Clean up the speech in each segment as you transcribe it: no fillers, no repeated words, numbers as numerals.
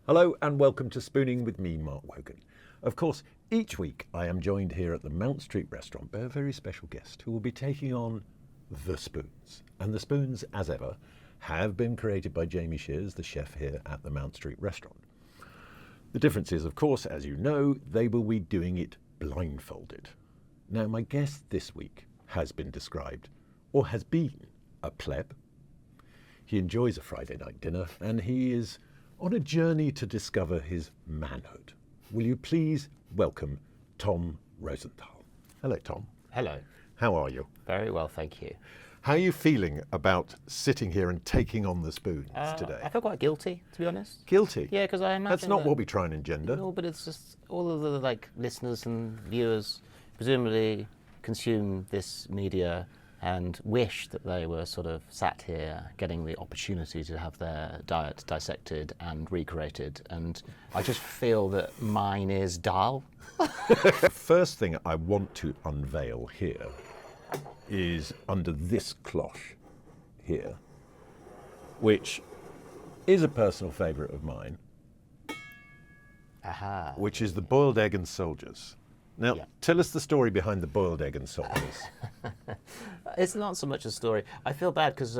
Hello and welcome to Spooning with me, Mark Wogan. Of course, each week I am joined here at the Mount Street restaurant by a very special guest who will be taking on the spoons. And the spoons, as ever, have been created by Jamie Shears, the chef here at the Mount Street restaurant. The difference is, of course, as you know, they will be doing it blindfolded. Now, my guest this week has been described, or has been, a pleb. He enjoys a Friday night dinner, and he is on a journey to discover his manhood. Will you please welcome Tom Rosenthal? Hello, Tom. Hello. How are you? Very well, thank you. How are you feeling about sitting here and taking on the spoons today? I feel quite guilty, to be honest. Guilty? Yeah, because I imagine That's not what we try and engender. No, but it's just all of the listeners and viewers presumably consume this media and wish that they were sort of sat here getting the opportunity to have their diet dissected and recreated, and I just feel that mine is dull. The first thing I want to unveil here is under this cloche here, which is a personal favourite of mine, Aha. which is the boiled egg and soldiers. Now, Yeah. tell us the story behind the boiled egg and soldiers. It's not so much a story. I feel bad because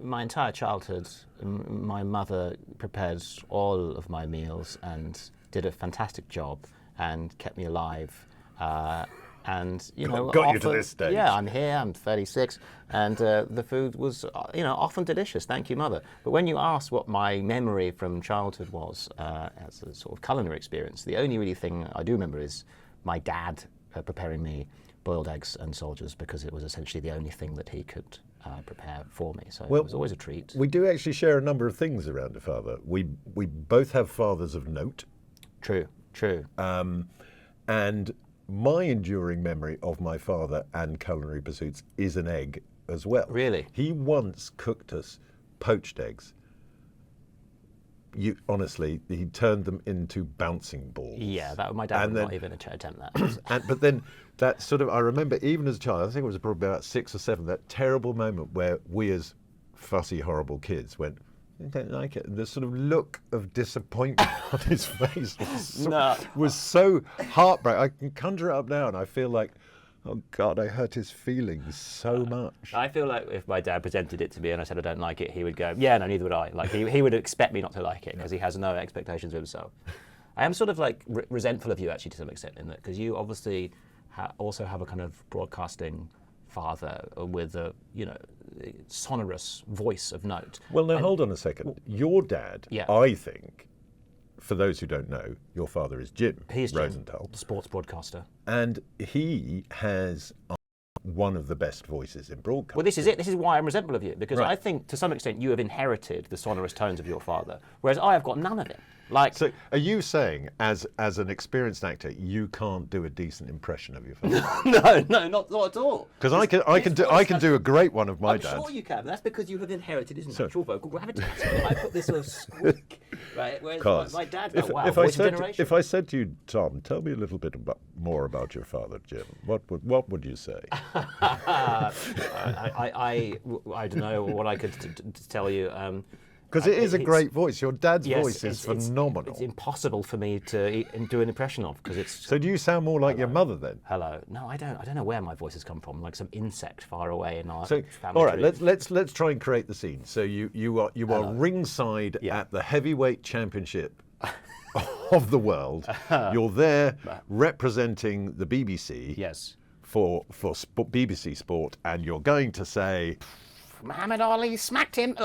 my entire childhood, my mother prepared all of my meals and did a fantastic job and kept me alive. And Got you to this stage. Yeah, I'm here. I'm 36, and the food was, often delicious. Thank you, Mother. But when you asked what my memory from childhood was as a sort of culinary experience, the only really thing I do remember is my dad preparing me boiled eggs and soldiers, because it was essentially the only thing that he could prepare for me. So it was always a treat. We do actually share a number of things around a father. We both have fathers of note. True. And my enduring memory of my father and culinary pursuits is an egg as well. Really? He once cooked us poached eggs. Honestly, he turned them into bouncing balls. Yeah, my dad would not even attempt that. But then that sort of, I remember even as a child, I think it was probably about 6 or 7, that terrible moment where we as fussy, horrible kids went, I don't like it. And the sort of look of disappointment on his face was so heartbreaking. I can conjure it up now and I feel like, oh God, I hurt his feelings so much. I feel like if my dad presented it to me and I said I don't like it, he would go, yeah, no, neither would I. Like he would expect me not to like it because he has no expectations of himself. I am sort of like resentful of you actually to some extent in that, because you obviously also have a kind of broadcasting father with a sonorous voice of note. Well, now hold on a second. Your dad, I think, for those who don't know, your father is Jim Rosenthal, the sports broadcaster, and he has one of the best voices in broadcasting. Well, this is it. This is why I'm resentful of you, because I think to some extent you have inherited the sonorous tones of your father, whereas I have got none of it. So, are you saying, as an experienced actor, you can't do a decent impression of your father? No, not at all. Because I can do a great one of my dad. I'm sure you can. That's because you have inherited his natural vocal gravitas. I put this sort of squeak, right? Whereas my dad, if I said to you, Tom, tell me a little bit more about your father, Jim, what would you say? I don't know what I could tell you. Because it is a great voice. Your dad's voice is phenomenal. It's impossible for me to do an impression of, because it's. So do you sound more like your mother then? Hello. No, I don't. I don't know where my voice has come from. Like some insect far away in our family all right, tree. let's try and create the scene. So you are ringside at the heavyweight championship of the world. You're there representing the BBC. Yes. For BBC Sport, and you're going to say, Muhammad Ali smacked him.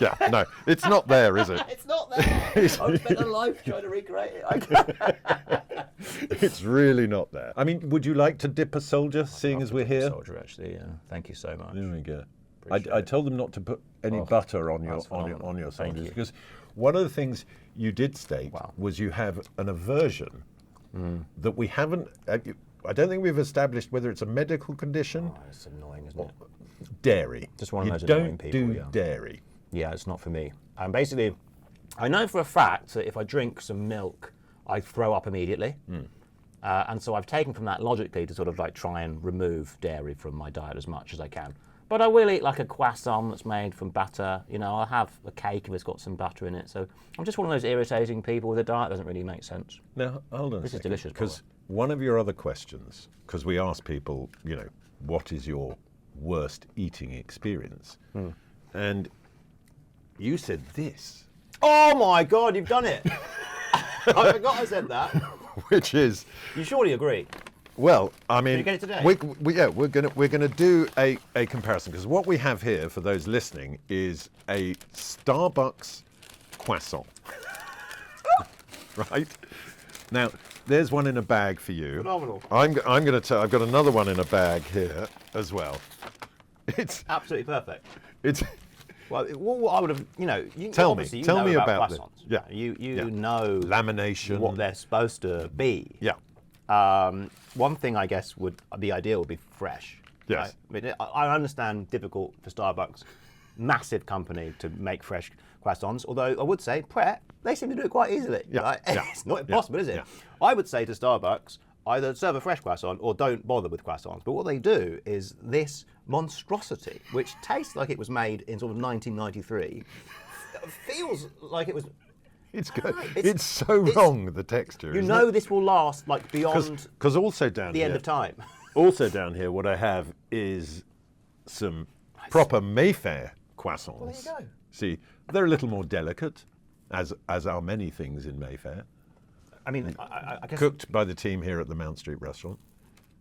Yeah, no, it's not there, is it? It's not there. I've spent a life trying to recreate it. It's really not there. I mean, would you like to dip a soldier, seeing as we're here? Soldier, actually, yeah. Thank you so much. There we go. I told them not to put any butter on your soldiers, because one of the things you did state was you have an aversion that we haven't. I don't think we've established whether it's a medical condition. Oh, it's annoying, isn't it? Dairy. Just one of those annoying people. You don't do dairy. Yeah, it's not for me. Basically, I know for a fact that if I drink some milk, I throw up immediately. And so I've taken from that logically to sort of like try and remove dairy from my diet as much as I can. But But I will eat like a croissant that's made from butter. You know, I'll have a cake if it's got some butter in it. So I'm just one of those irritating people with a diet that doesn't really make sense. Now, hold on This a is second, delicious, by the because one of your other questions, because we asked people, you know, what is your worst eating experience? And you said this. Oh my God, you've done it! I forgot I said that. Which is, You surely agree. well, I mean, you get it today? we're gonna do a comparison, because what we have here for those listening is a Starbucks croissant, right? Now, there's one in a bag for you. Phenomenal. I'm gonna tell. I've got another one in a bag here as well. It's Absolutely perfect. it's. Well, what I would have, you know, Tell me know about this. croissants. Yeah. You Yeah. know Lamination. what they're supposed to be. Yeah. One thing I guess would be ideal would be fresh. Yes. Right? I mean, I understand difficult for Starbucks, massive company, to make fresh croissants. Although I would say Pret, they seem to do it quite easily. Yeah, Right? yeah, It's not impossible, is it? yeah. I would say to Starbucks, either serve a fresh croissant or don't bother with croissants. But what they do is this monstrosity, which tastes like it was made in sort of 1993, feels like it was. It's good. it's- It's so wrong, the texture. You isn't know it? this will last like beyond Because also down the here, end of time. Also down here, what I have is some proper Mayfair croissants. Well, there you go. See, they're a little more delicate, as are many things in Mayfair. I mean, I guess. Cooked by the team here at the Mount Street restaurant.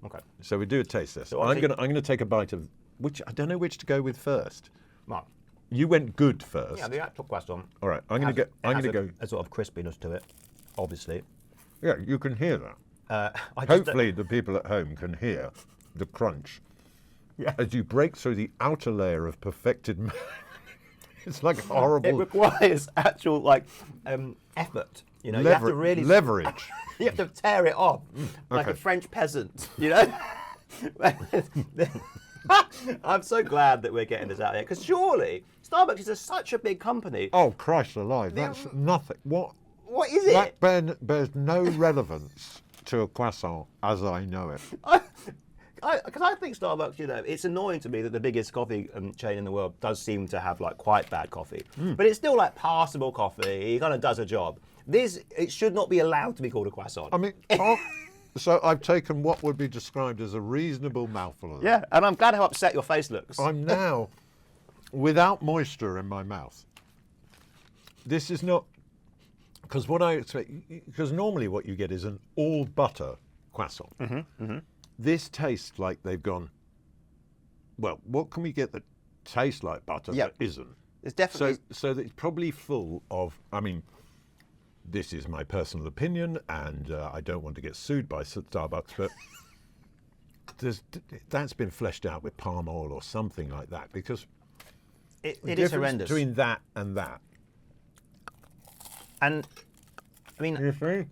Okay. So we do a taste test. So I'm obviously- gonna take a bite of which I don't know which to go with first. Mark. You went good first. Yeah, the actual croissant. All right, I'm gonna go. A sort of crispiness to it, obviously. Yeah, you can hear that. I just Hopefully, the people at home can hear the crunch. Yeah. As you break through the outer layer of perfected. It's like It horrible requires actual effort. You know, you have to really leverage. you have to tear it off like a Okay. French peasant. You know. I'm so glad that we're getting this out there, because surely Starbucks is such a big company. Oh, Christ alive, that's nothing. What What is it? That bears no relevance to a croissant as I know it. Because I think Starbucks, you know, it's annoying to me that the biggest coffee chain in the world does seem to have like quite bad coffee, but it's still like passable coffee. It kind of does a job. It should not be allowed to be called a croissant. I mean, so I've taken what would be described as a reasonable mouthful of it. Yeah, and I'm glad how upset your face looks. I'm now without moisture in my mouth. This is not, because normally what you get is an all butter croissant. This tastes like they've gone, well, what can we get that tastes like butter but isn't? It's definitely. So it's probably full of, I mean, this is my personal opinion, and I don't want to get sued by Starbucks, but that's been fleshed out with palm oil or something like that, because it the is difference horrendous. between that and that. And I mean, You see?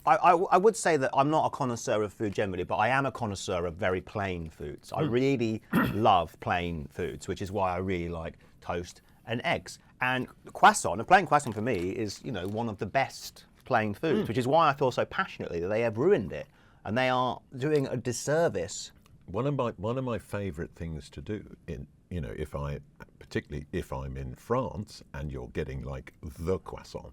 I would say that I'm not a connoisseur of food generally, but I am a connoisseur of very plain foods. I really love plain foods, which is why I really like toast and eggs. And croissant, a plain croissant for me is, you know, one of the best plain foods, which is why I feel so passionately that they have ruined it, and they are doing a disservice. One of my favourite things to do particularly if I'm in France and you're getting like the croissant,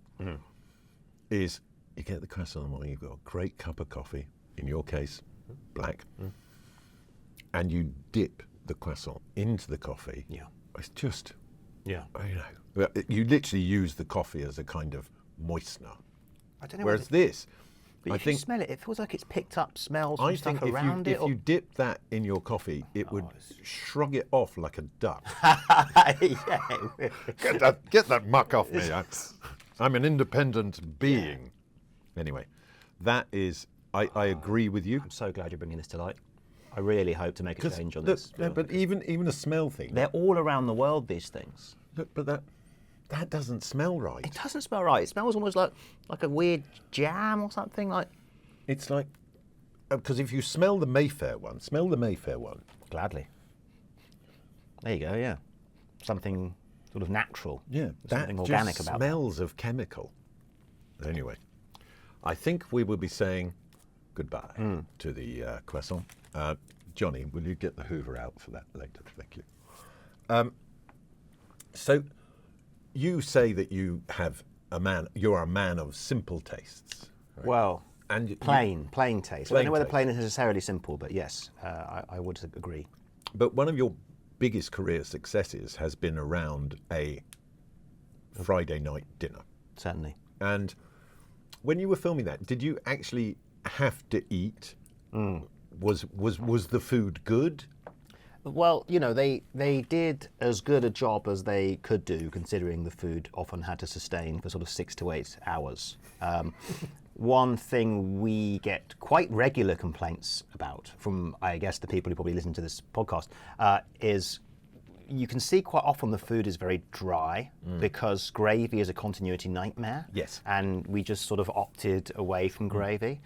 is you get the croissant while you've got a great cup of coffee, in your case, black, and you dip the croissant into the coffee. Yeah. It's just, Yeah. you literally use the coffee as a kind of moistener. I don't know. Whereas this, but I if you think, smell it, it feels like it's picked up smells I and stuff think around if it. you dip that in your coffee, it would shrug it off like a duck. Yeah. Get that muck off me. I'm an independent being. Anyway, that is, I agree with you. I'm so glad you're bringing this to light. I really hope to make a change on Look, this. but even a smell thing. They're all around the world, these things. Look, but that doesn't smell right. It doesn't smell right. It smells almost like a weird jam or something. Like It's like, because if you smell the Mayfair one, gladly. There you go. Yeah, something sort of natural. Yeah, that something organic just about smells of chemical. Anyway, I think we will be saying goodbye to the croissant. Johnny, will you get the Hoover out for that later? Thank you. So you say that you're a man of simple tastes. Right? Well, And plain taste. I Plain don't know whether taste. plain is necessarily simple, but yes, I would agree. But one of your biggest career successes has been around a Friday night dinner. Certainly. And when you were filming that, did you actually have to eat? Was the food good? Well, you know, they did as good a job as they could do, considering the food often had to sustain for sort of 6 to 8 hours. One thing we get quite regular complaints about from, I guess, the people who probably listen to this podcast, is you can see quite often the food is very dry because gravy is a continuity nightmare. Yes. And we just sort of opted away from gravy.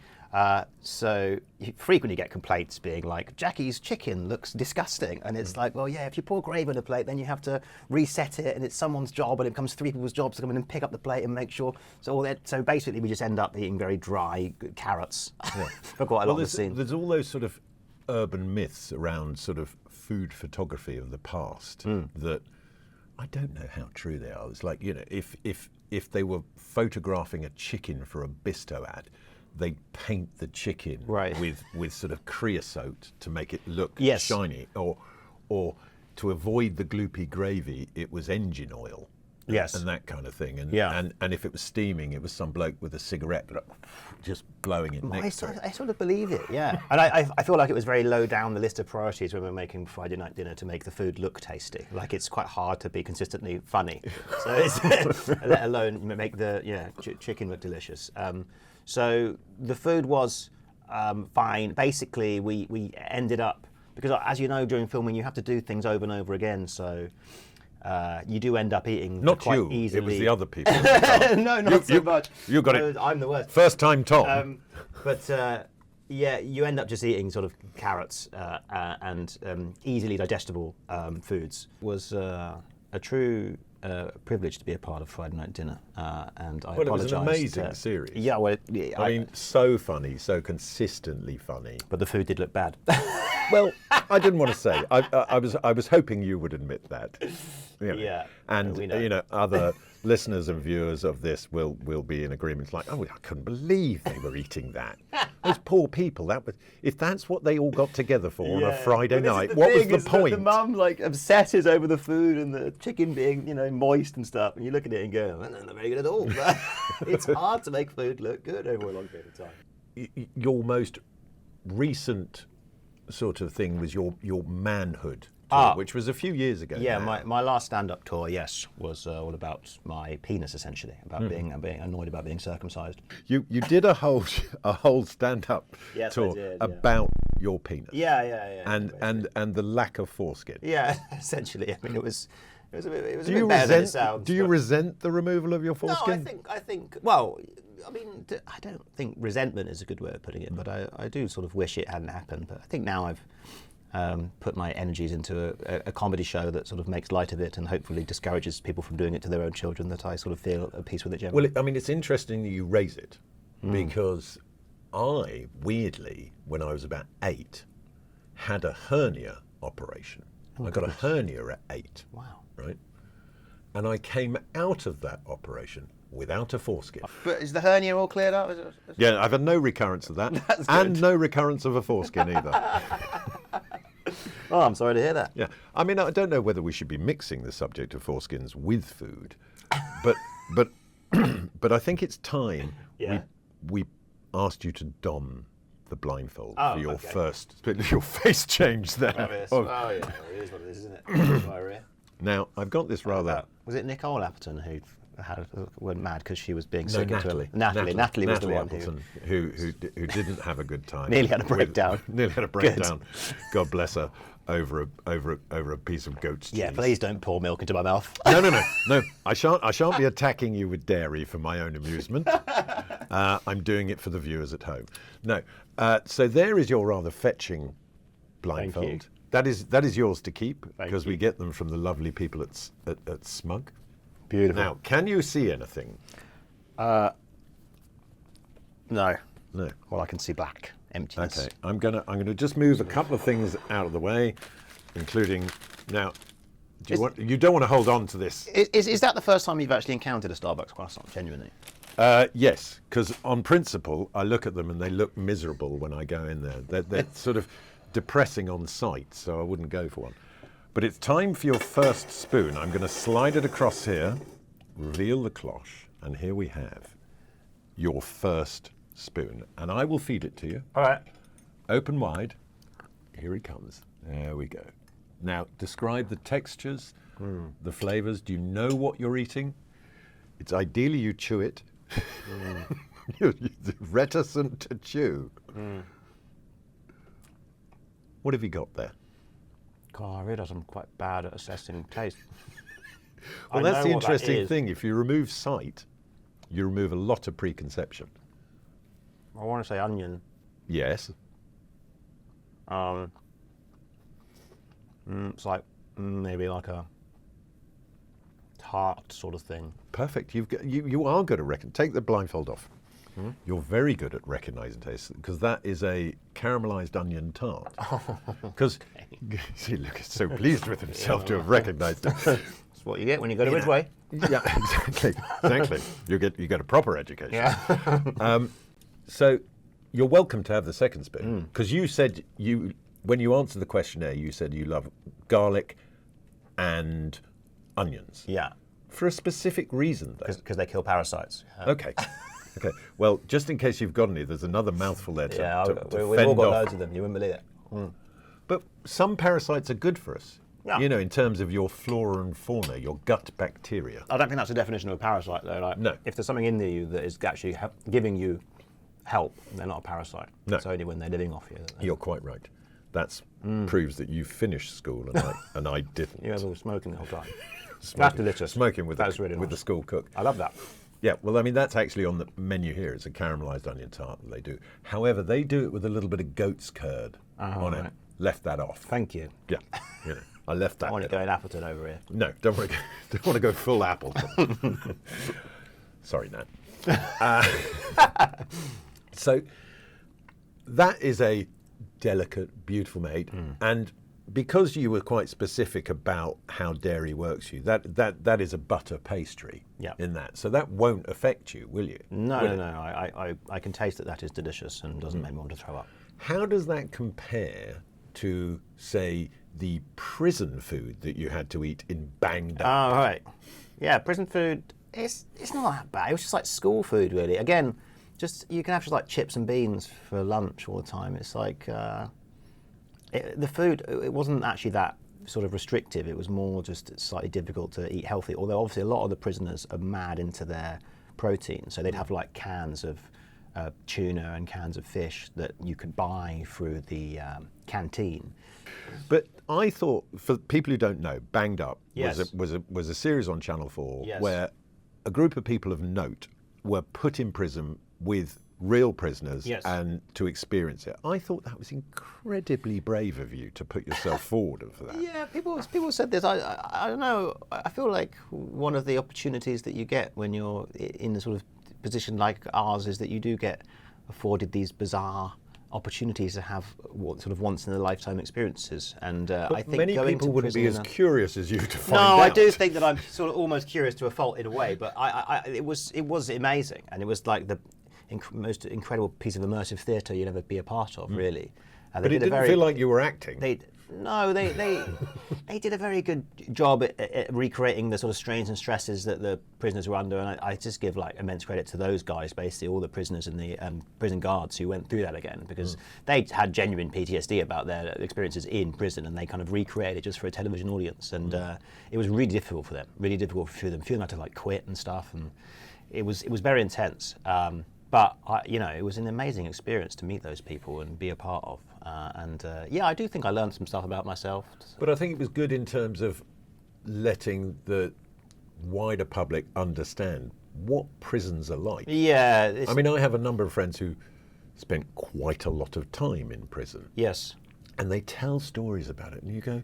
So you frequently get complaints being like, Jackie's chicken looks disgusting. And it's like, well, yeah, if you pour gravy on a plate, then you have to reset it, and it's someone's job, and it becomes 3 people's jobs to come in and pick up the plate and make sure. So basically, we just end up eating very dry carrots for quite a lot of the scene. There's all those sort of urban myths around sort of food photography of the past that I don't know how true they are. It's like, you know, if they were photographing a chicken for a Bisto ad, they paint the chicken with sort of creosote to make it look shiny, or to avoid the gloopy gravy, it was engine oil. Yes. And that kind of thing. And if it was steaming, it was some bloke with a cigarette just blowing it next to it. I sort of believe it, yeah. And I feel like it was very low down the list of priorities when we were making Friday night dinner to make the food look tasty. Like, it's quite hard to be consistently funny. So it's, let alone make the chicken look delicious. So the food was fine. Basically, we ended up, because as you know, during filming, you have to do things over and over again. So you do end up eating Not quite you, easily. it was the other people. No, not so much. You got it. I'm the worst. First time Tom. Yeah, you end up just eating sort of carrots and easily digestible foods. It was a true privilege to be a part of Friday Night Dinner, and I apologise. It was an amazing series. Yeah, well, I mean, so funny, so consistently funny. But the food did look bad. Well, I didn't want to say. I was hoping you would admit that. You know. Yeah, And we know. you know, other listeners and viewers of this will be in agreement. It's like, oh, I couldn't believe they were eating that. Those poor people. If that's what they all got together for on a Friday night, what was the point? The mum obsesses over the food and the chicken being moist and stuff, and you look at it and go, well, that's not very good at all. It's hard to make food look good over a long period of time. Your most recent sort of thing was your manhood tour, which was a few years ago. Yeah, now. my last stand-up tour, yes, was all about my penis, essentially, about being annoyed about being circumcised. You did a whole stand-up Yes, tour I did, about your penis. Yeah. And the lack of foreskin. Yeah, essentially. I mean, it was a bit Do you better than it resent? sounds. Do you but- resent the removal of your No, foreskin? I think. Well, I mean, I don't think resentment is a good way of putting it, but I do sort of wish it hadn't happened. But I think now I've put my energies into a comedy show that sort of makes light of it and hopefully discourages people from doing it to their own children, that I sort of feel at peace with it generally. Well, it's interesting that you raise it because I, weirdly, when I was about 8, had a hernia operation. I got a hernia at 8. Wow. Right? And I came out of that operation without a foreskin. But is the hernia all cleared up? Yeah, I've had no recurrence of that. That's and good. no recurrence of a foreskin either. Oh, I'm sorry to hear that. Yeah, I mean, I don't know whether we should be mixing the subject of foreskins with food, but but I think it's time we asked you to don the blindfold for your first your face change there. Oh, yeah, it is what it is, isn't it? Diarrhea. Now I've got this rather. Was it Nicole Appleton who went mad because she was being No, sick? Natalie was the one Appleton, who didn't have a good time. Nearly had a breakdown. Nearly had a breakdown. God bless her. Over a piece of goat's cheese. Yeah, please don't pour milk into my mouth. No. I shan't be attacking you with dairy for my own amusement. I'm doing it for the viewers at home. No. So there is your rather fetching blindfold. Thank you. That is yours to keep because you. we get them from the lovely people at Smug. Beautiful. Now, can you see anything? No. No. Well, I can see black. Emptiness. Okay, I'm gonna just move a couple of things out of the way, including now. You don't want to hold on to this. Is that the first time you've actually encountered a Starbucks croissant, genuinely? Yes, because on principle, I look at them and they look miserable when I go in there. They're sort of depressing on sight, so I wouldn't go for one. But it's time for your first spoon. I'm going to slide it across here, reveal the cloche, and here we have your first spoon. And I will feed it to you. All right. Open wide. Here he comes. There we go. Now, describe the textures, the flavours. Do you know what you're eating? It's ideally you chew it. You're reticent to chew. What have you got there? God, I realise I'm quite bad at assessing taste. Well, that's the interesting thing. If you remove sight, you remove a lot of preconception. I want to say onion. Yes. It's like maybe like a tart sort of thing. Perfect. You are good at take the blindfold off. You're very good at recognising taste because that is a caramelised onion tart. Because see, look, he's so pleased with himself to have recognised it. That's what you get when you go to Ridgeway. Yeah, exactly. You get a proper education. Yeah. So you're welcome to have the second spoon because you said when you answered the questionnaire, you said you love garlic and onions. Yeah. For a specific reason, though. Because they kill parasites. Okay. Okay. Well, just in case you've got any, there's another mouthful there to we've all got loads of them. You wouldn't believe it. But some parasites are good for us. Yeah. You know, in terms of your flora and fauna, your gut bacteria. I don't think that's the definition of a parasite, though. Like, no. If there's something in you that is actually giving you help, they're not a parasite. No. It's only when they're living off you. You're quite right. That proves that you finished school and I didn't. You were smoking the whole time. That's delicious. Smoking with really with the school cook. I love that. Yeah, well, I mean, that's actually on the menu here. It's a caramelised onion tart that they do. However, they do it with a little bit of goat's curd on it. Left that off. Thank you. Yeah, I left that. I want to go in Appleton over here. No, don't want to go full Appleton. Sorry, Nat. So that is a delicate, beautiful made, and because you were quite specific about how dairy works for you, that is a butter pastry in that. So that won't affect you, will you? No. I can taste that is delicious and doesn't make me want to throw up. How does that compare to, say, the prison food that you had to eat in Banged Up? Oh, right. Yeah, prison food, it's not that bad. It was just like school food, really. Again, you can have just like chips and beans for lunch all the time. It's like... the food, it wasn't actually that sort of restrictive. It was more just slightly difficult to eat healthy. Although obviously a lot of the prisoners are mad into their protein, so they'd have like cans of tuna and cans of fish that you could buy through the canteen. But I thought, for people who don't know, Banged Up Yes. was a series on Channel 4 Yes. where a group of people of note were put in prison with real prisoners and to experience it. I thought that was incredibly brave of you to put yourself forward for that. Yeah, people said this. I don't know. I feel like one of the opportunities that you get when you're in a sort of position like ours is that you do get afforded these bizarre opportunities to have what sort of once in a lifetime experiences. And I think many going people to wouldn't be as prison curious as you to find out. No, I do think that I'm sort of almost curious to a fault in a way. But it was amazing, and it was like the most incredible piece of immersive theatre you'd ever be a part of, really. But it didn't feel like you were acting. They did a very good job at recreating the sort of strains and stresses that the prisoners were under, and I just give like immense credit to those guys, basically all the prisoners and the prison guards who went through that again, because they had genuine PTSD about their experiences in prison, and they kind of recreated it just for a television audience, and it was really difficult for them, few of them had to like quit and stuff, and it was very intense. But it was an amazing experience to meet those people and be a part of. I do think I learned some stuff about myself. But I think it was good in terms of letting the wider public understand what prisons are like. Yeah. I mean, I have a number of friends who spent quite a lot of time in prison. Yes. And they tell stories about it, and you go,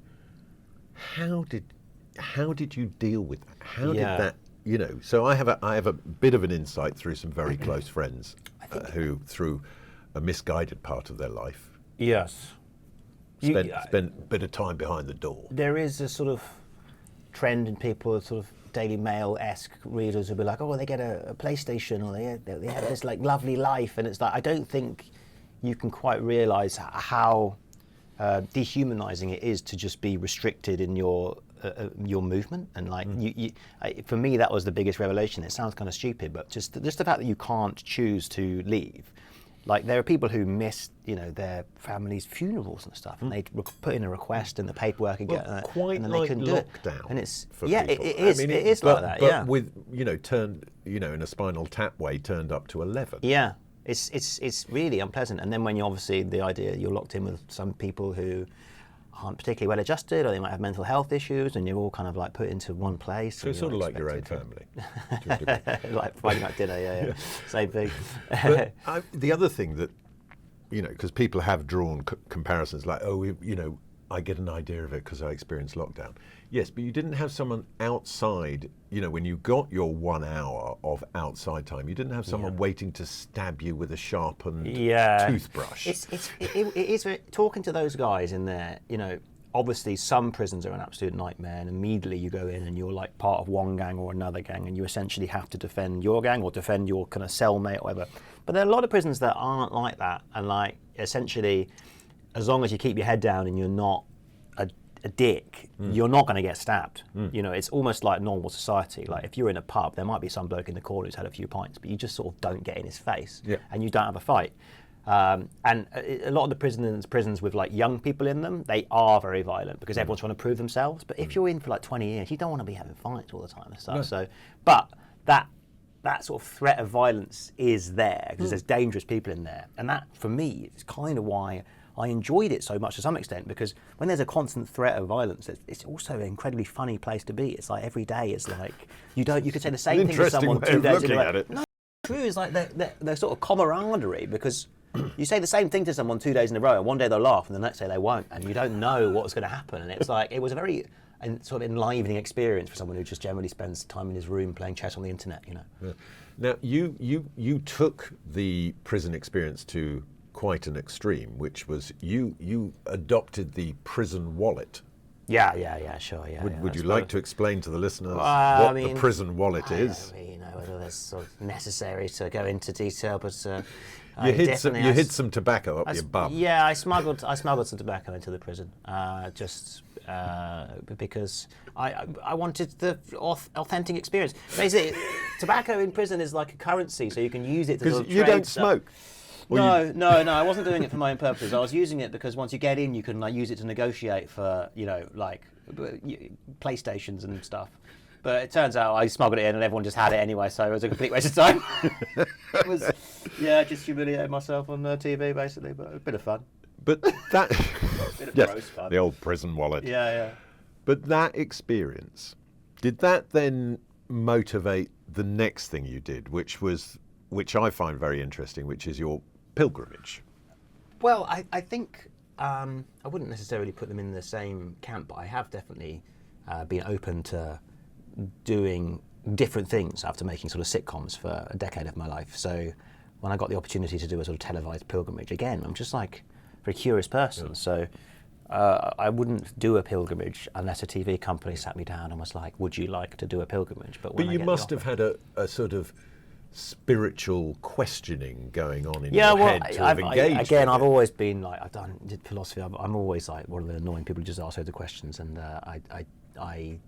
how did you deal with that? How did that? So I have a bit of an insight through some very close friends who, through a misguided part of their life, yes, spent a bit of time behind the door. There is a sort of trend in people, sort of Daily Mail-esque readers who'll be like, oh, they get a PlayStation, or they have this like lovely life, and it's like, I don't think you can quite realise how dehumanising it is to just be restricted in your movement. And like for me, that was the biggest revelation. It sounds kind of stupid, but just the fact that you can't choose to leave. Like, there are people who miss, their family's funerals and stuff, and they put in a request and the paperwork and quite and then like they couldn't do it. lockdown. And it's for it people. is. I mean, it is like that. but Yeah. with turned in a spinal tap way, turned up to 11. Yeah. It's really unpleasant. And then when you're locked in with some people who aren't particularly well adjusted, or they might have mental health issues, and you're all kind of like put into one place. So it's sort of like your own family. Like Friday night dinner, yeah. Same thing. But the other thing that, because people have drawn comparisons like, I get an idea of it because I experienced lockdown. Yes, but you didn't have someone outside, when you got your 1 hour of outside time, you didn't have someone waiting to stab you with a sharpened toothbrush. It is talking to those guys in there, obviously some prisons are an absolute nightmare, and immediately you go in and you're like part of one gang or another gang, and you essentially have to defend your gang or defend your kind of cellmate or whatever. But there are a lot of prisons that aren't like that, and like essentially, as long as you keep your head down and you're not a dick, you're not going to get stabbed. It's almost like normal society. Like, if you're in a pub, there might be some bloke in the corner who's had a few pints, but you just sort of don't get in his face, and you don't have a fight. And a lot of the prisons with like young people in them, they are very violent because everyone's trying to prove themselves. But if you're in for like 20 years, you don't want to be having fights all the time and stuff. No. So, but that sort of threat of violence is there because there's dangerous people in there, and that for me is kind of why I enjoyed it so much to some extent, because when there's a constant threat of violence, it's also an incredibly funny place to be. It's like every day is like you could say the same thing to someone 2 days in a row. No, true is like they're sort of camaraderie, because you say the same thing to someone 2 days in a row, and one day they'll laugh, and the next day they won't, and you don't know what's going to happen. And it's like, it was a very sort of enlivening experience for someone who just generally spends time in his room playing chess on the internet. Yeah. Now you took the prison experience to quite an extreme, which was you adopted the prison wallet. Yeah, sure, yeah. Would you like to explain to the listeners what the prison wallet is? I don't know whether that's sort of necessary to go into detail, but you hid some tobacco up your bum. Yeah, I smuggled some tobacco into the prison, just because I wanted the authentic experience. Basically, tobacco in prison is like a currency, so you can use it to sort of you don't smoke. No, I wasn't doing it for my own purposes. I was using it because once you get in, you can like use it to negotiate for PlayStations and stuff. But it turns out I smuggled it in and everyone just had it anyway, so it was a complete waste of time. It was, just humiliated myself on TV basically, but a bit of fun. But that, bit of gross fun. The old prison wallet. Yeah. But that experience, did that then motivate the next thing you did, which I find very interesting, which is your pilgrimage? Well, I think I wouldn't necessarily put them in the same camp, but I have definitely been open to doing different things after making sort of sitcoms for a decade of my life. So when I got the opportunity to do a sort of televised pilgrimage, again, I'm just like a very curious person. Yeah. So I wouldn't do a pilgrimage unless a TV company sat me down and was like, would you like to do a pilgrimage? But you must have had a sort of spiritual questioning going on in your head to have engaged. Again, I've always been like, did philosophy. I'm always like one of the annoying people who just ask loads of questions, and I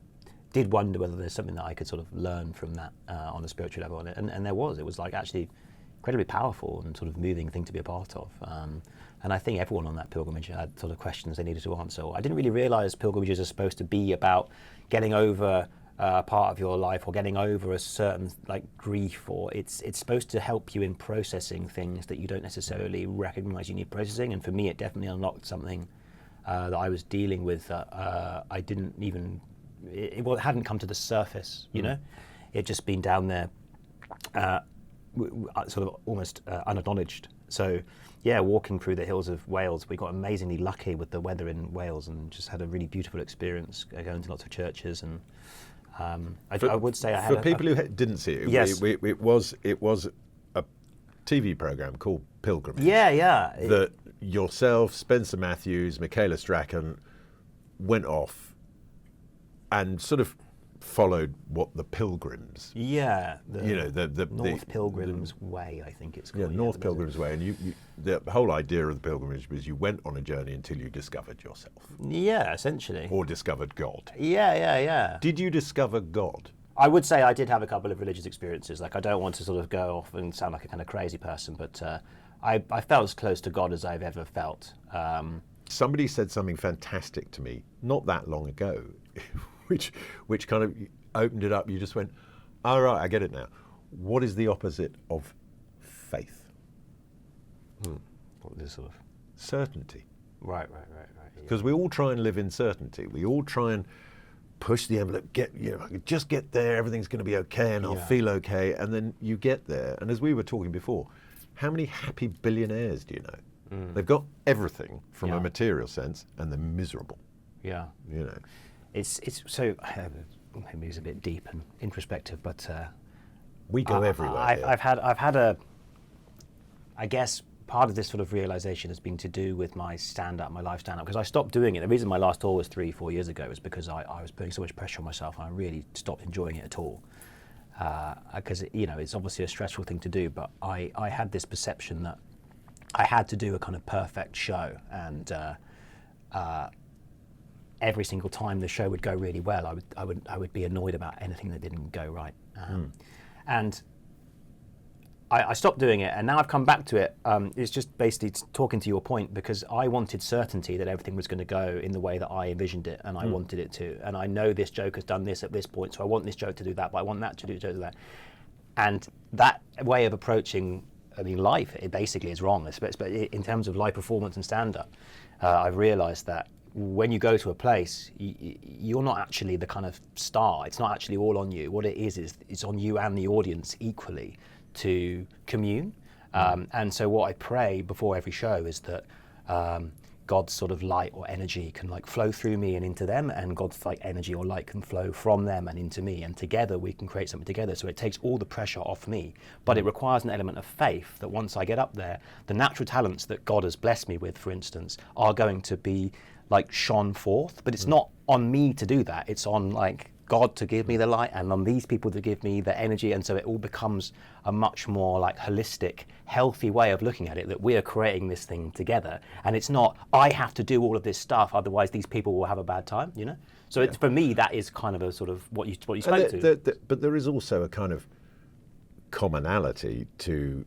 did wonder whether there's something that I could sort of learn from that on a spiritual level, and there was. It was like actually incredibly powerful and sort of moving thing to be a part of. And I think everyone on that pilgrimage had sort of questions they needed to answer. I didn't really realise pilgrimages are supposed to be about getting over part of your life or getting over a certain like grief, or it's supposed to help you in processing things that you don't necessarily recognise you need processing. And for me, it definitely unlocked something that I was dealing with that I didn't even. It hadn't come to the surface, you know. It just been down there, sort of almost unacknowledged. So, yeah, walking through the hills of Wales, we got amazingly lucky with the weather in Wales, and just had a really beautiful experience going to lots of churches. And I would say I had for people who didn't see it. Yes. it was a TV program called Pilgrimage. Yeah. That yourself, Spencer Matthews, Michaela Strachan went off and sort of followed what the Pilgrims. Yeah, the North Pilgrims Way, I think it's called. Yeah, North Pilgrims Way, and the whole idea of the pilgrimage was you went on a journey until you discovered yourself. Yeah, essentially. Or discovered God. Yeah. Did you discover God? I would say I did have a couple of religious experiences. Like, I don't want to sort of go off and sound like a kind of crazy person, but I felt as close to God as I've ever felt. Somebody said something fantastic to me not that long ago, which kind of opened it up. You just went, all right, I get it now. What is the opposite of faith? What is sort of certainty. Right. Because we all try and live in certainty. We all try and push the envelope, just get there, everything's going to be okay, and I'll feel okay, and then you get there. And as we were talking before, how many happy billionaires do you know? They've got everything from a material sense, and they're miserable. Yeah. It's so, maybe it's a bit deep and introspective, but we go everywhere. I've had a, I guess part of this sort of realization has been to do with my stand-up, my live stand-up, because I stopped doing it. The reason my last tour was 3-4 years ago was because I was putting so much pressure on myself, and I really stopped enjoying it at all. Because it's obviously a stressful thing to do, but I had this perception that I had to do a kind of perfect show, and every single time the show would go really well, I would be annoyed about anything that didn't go right. And I stopped doing it, and now I've come back to it. It's just basically talking to your point, because I wanted certainty that everything was going to go in the way that I envisioned it, and I wanted it to. And I know this joke has done this at this point, so I want this joke to do that, but I want that to do that. And that way of approaching, life, it basically is wrong. But in terms of live performance and stand-up, I've realised that when you go to a place, you're not actually the kind of star. It's not actually all on you. What it is it's on you and the audience equally to commune. And so what I pray before every show is that God's sort of light or energy can like flow through me and into them, and God's like energy or light can flow from them and into me, and together we can create something together. So it takes all the pressure off me, but it requires an element of faith that once I get up there, the natural talents that God has blessed me with, for instance, are going to be like shone forth. But it's not on me to do that. It's on like God to give me the light, and on these people to give me the energy. And so it all becomes a much more like holistic, healthy way of looking at it, that we are creating this thing together. And it's not, I have to do all of this stuff, otherwise these people will have a bad time, So it's, for me, that is kind of a sort of what you spoke to. But there is also a kind of commonality to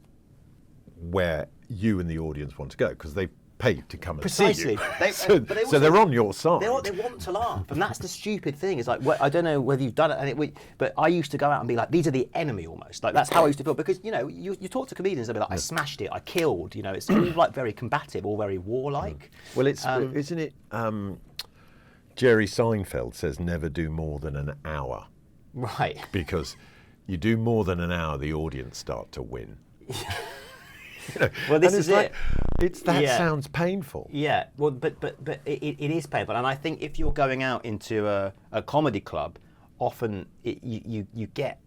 where you and the audience want to go, because they paid to come and see you. So they're on your side. They want to laugh, and that's the stupid thing. It's like, I don't know whether you've done it, but I used to go out and be like, these are the enemy almost. Like, that's how I used to feel, because you talk to comedians, they'll be like, I smashed it, I killed. It's all like very combative, all very warlike. Well, it's isn't it? Jerry Seinfeld says never do more than an hour. Right. Because you do more than an hour, the audience start to win. Well, this is it. Sounds painful. Yeah. Well, but it is painful, and I think if you're going out into a comedy club, often you get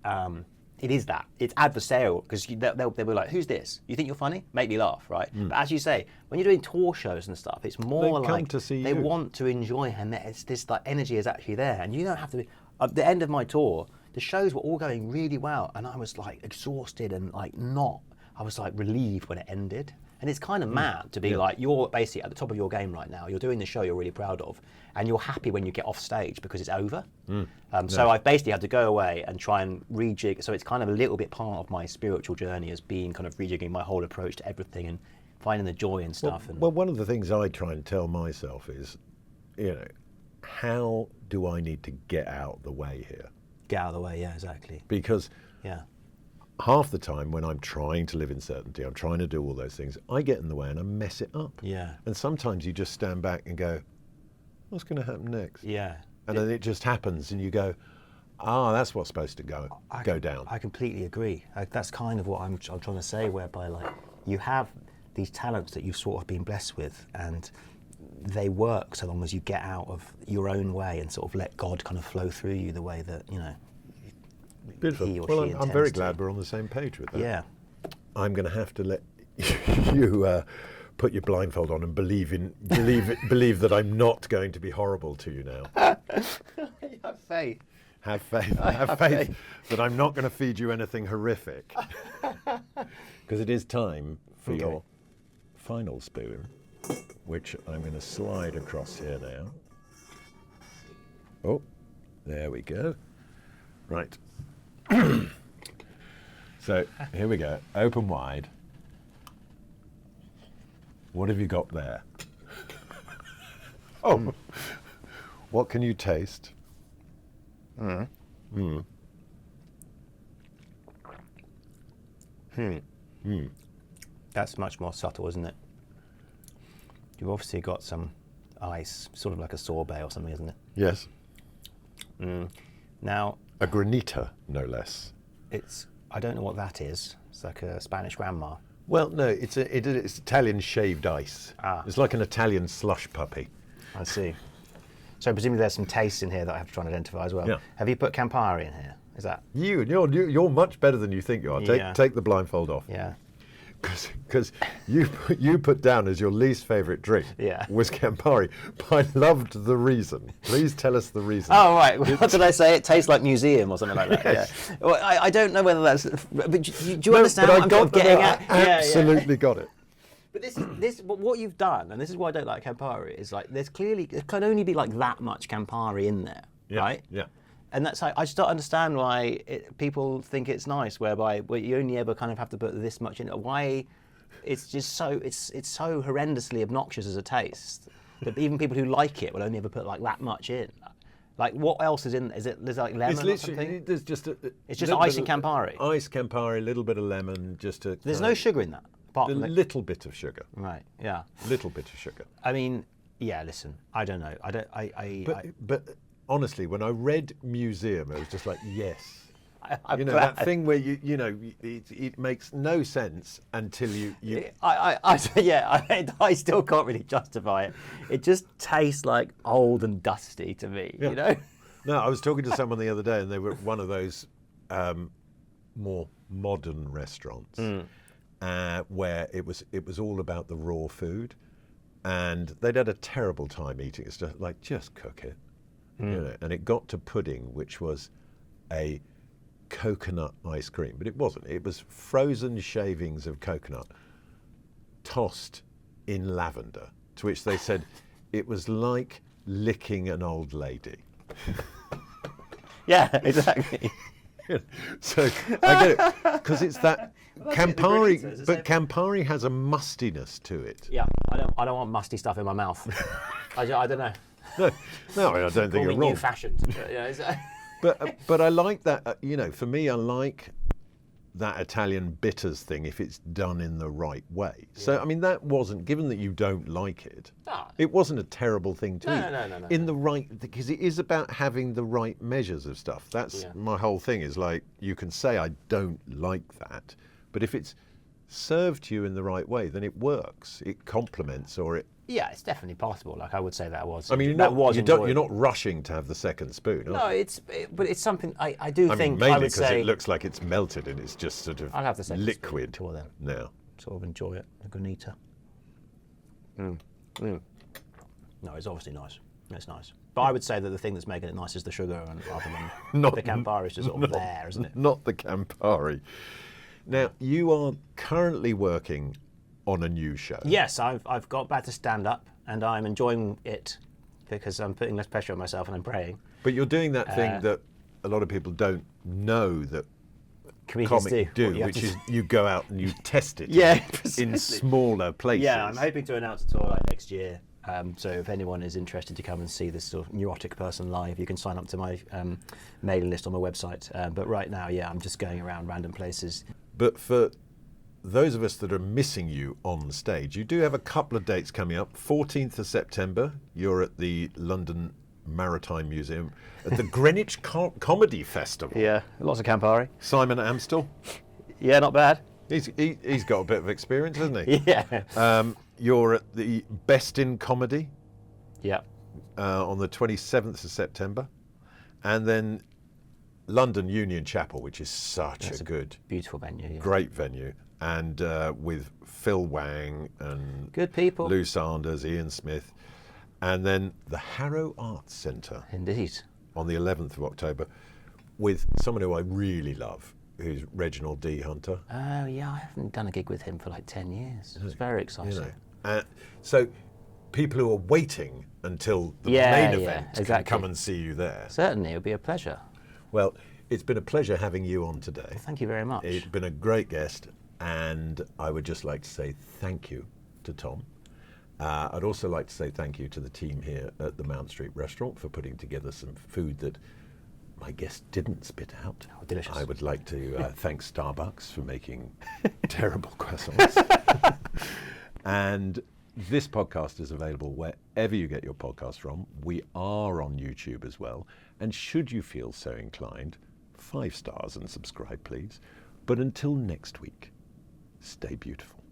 it is that it's adversarial, because they'll be like, "Who's this? You think you're funny? Make me laugh, right?" But as you say, when you're doing tour shows and stuff, it's more like they want to enjoy, and it's this like energy is actually there, and you don't have to be. At the end of my tour, the shows were all going really well, and I was like exhausted and like not. I was like relieved when it ended. And it's kind of mad to be like, you're basically at the top of your game right now. You're doing the show you're really proud of, and you're happy when you get off stage because it's over. So I've basically had to go away and try and rejig. So it's kind of a little bit part of my spiritual journey as being kind of rejigging my whole approach to everything and finding the joy and stuff. Well, one of the things I try and tell myself is, how do I need to get out of the way here? Get out of the way, yeah, exactly. Because half the time when I'm trying to live in certainty, I'm trying to do all those things, I get in the way and I mess it up. Yeah. And sometimes you just stand back and go, what's going to happen next? Yeah. And then it just happens and you go, that's what's supposed to go down. I completely agree. That's kind of what I'm trying to say, whereby like you have these talents that you've sort of been blessed with, and they work so long as you get out of your own way and sort of let God kind of flow through you the way that, Beautiful. He or well, she I'm very intends glad to. we're on the same page with that. Yeah. I'm going to have to let you put your blindfold on and believe that I'm not going to be horrible to you now. Have faith. Have faith. Have faith that I'm not going to feed you anything horrific. Because it is time for your final spoon, which I'm going to slide across here now. Oh, there we go. Right. So here we go. Open wide. What have you got there? Oh, what can you taste? That's much more subtle, isn't it? You've obviously got some ice, sort of like a sorbet or something, isn't it? Yes. Now, A granita, no less. I don't know what that is. It's like a Spanish grandma. Well, no, it's Italian shaved ice. Ah. It's like an Italian slush puppy. I see. So presumably there's some tastes in here that I have to try and identify as well. Yeah. Have you put Campari in here? Is that? You're much better than you think you are. Take the blindfold off. Yeah. Because you put down as your least favourite drink was Campari. But I loved the reason. Please tell us the reason. Oh, right. What did I say? It tastes like museum or something like that. Yes. Yeah. Well, I don't know whether that's... But do you understand what I'm sort of getting at? I absolutely got it. But what you've done, and this is why I don't like Campari, is like there's clearly, it can only be like that much Campari in there, right? Yeah. And that's like, I just don't understand why people think it's nice, whereby you only ever kind of have to put this much in it. Why it's just so, it's so horrendously obnoxious as a taste that even people who like it will only ever put like that much in. Like, what else is in? There's like lemon or something? There's just it's just ice and Campari. Ice, Campari, a little bit of lemon, just to. There's no sugar in that. A little bit of sugar. Right. Yeah. Little bit of sugar. I mean, yeah. Listen, I don't know. But honestly, when I read museum, I was just like, yes. I'm you know glad. that thing where it makes no sense until you. I still can't really justify it. It just tastes like old and dusty to me. Yeah. You know. No, I was talking to someone the other day, and they were at one of those more modern restaurants. Where it was all about the raw food, and they'd had a terrible time eating. It's just like, just cook it, you know. And it got to pudding, which was a coconut ice cream, but it wasn't. It was frozen shavings of coconut tossed in lavender, to which they said it was like licking an old lady. Yeah, exactly. So I get it, because it's that Campari, but Campari has a mustiness to it. Yeah, I don't want musty stuff in my mouth. I don't know. No, I don't think you're wrong. New-fashioned. But I like that. For me, I like that Italian bitters thing if it's done in the right way. Yeah. So I mean, that wasn't, given that you don't like it. No. It wasn't a terrible thing to eat. No. In the right, because it is about having the right measures of stuff. That's my whole thing. Is like, you can say I don't like that, but if it's served to you in the right way, then it works. It complements, or it. Yeah, it's definitely possible. Like, I would say that was. I mean, you're not rushing to have the second spoon. No, but it's something I do think. Mainly I would because say it looks like it's melted and it's just sort of I'll have the second liquid spoon then. now. Sort of enjoy it, a granita. No, it's obviously nice. It's nice. But I would say that the thing that's making it nice is the sugar, and rather than the Campari is just sort of there, isn't it? Not the Campari. Now, you are currently working on a new show. Yes, I've got back to stand up, and I'm enjoying it because I'm putting less pressure on myself and I'm praying. But you're doing that thing that a lot of people don't know that comedians do, which is you go out and you test it in smaller places. Yeah, I'm hoping to announce a tour like next year. So if anyone is interested to come and see this sort of neurotic person live, you can sign up to my mailing list on my website. But right now, I'm just going around random places. But for those of us that are missing you on stage, you do have a couple of dates coming up. 14th of September, you're at the London Maritime Museum at the Greenwich Comedy Festival. Yeah, lots of Campari. Simon Amstel. Yeah, not bad. He's got a bit of experience, hasn't he? Yeah. You're at the Best in Comedy. Yeah. On the 27th of September. And then London Union Chapel, which is such a good, beautiful venue. Yeah. Great venue. And with Phil Wang and good people, Lou Sanders, Ian Smith, and then the Harrow Arts Centre. Indeed. on the 11th of October with someone who I really love, who's Reginald D. Hunter. Oh, yeah, I haven't done a gig with him for like 10 years. It's very exciting. So people who are waiting until the main event can come and see you there. Certainly, it would be a pleasure. Well, it's been a pleasure having you on today. Well, thank you very much. It's been a great guest, and I would just like to say thank you to Tom. I'd also like to say thank you to the team here at the Mount Street Restaurant for putting together some food that my guest didn't spit out. Oh, delicious. I would like to thank Starbucks for making terrible croissants. And this podcast is available wherever you get your podcast from. We are on YouTube as well. And should you feel so inclined, 5 stars and subscribe, please. But until next week, stay beautiful.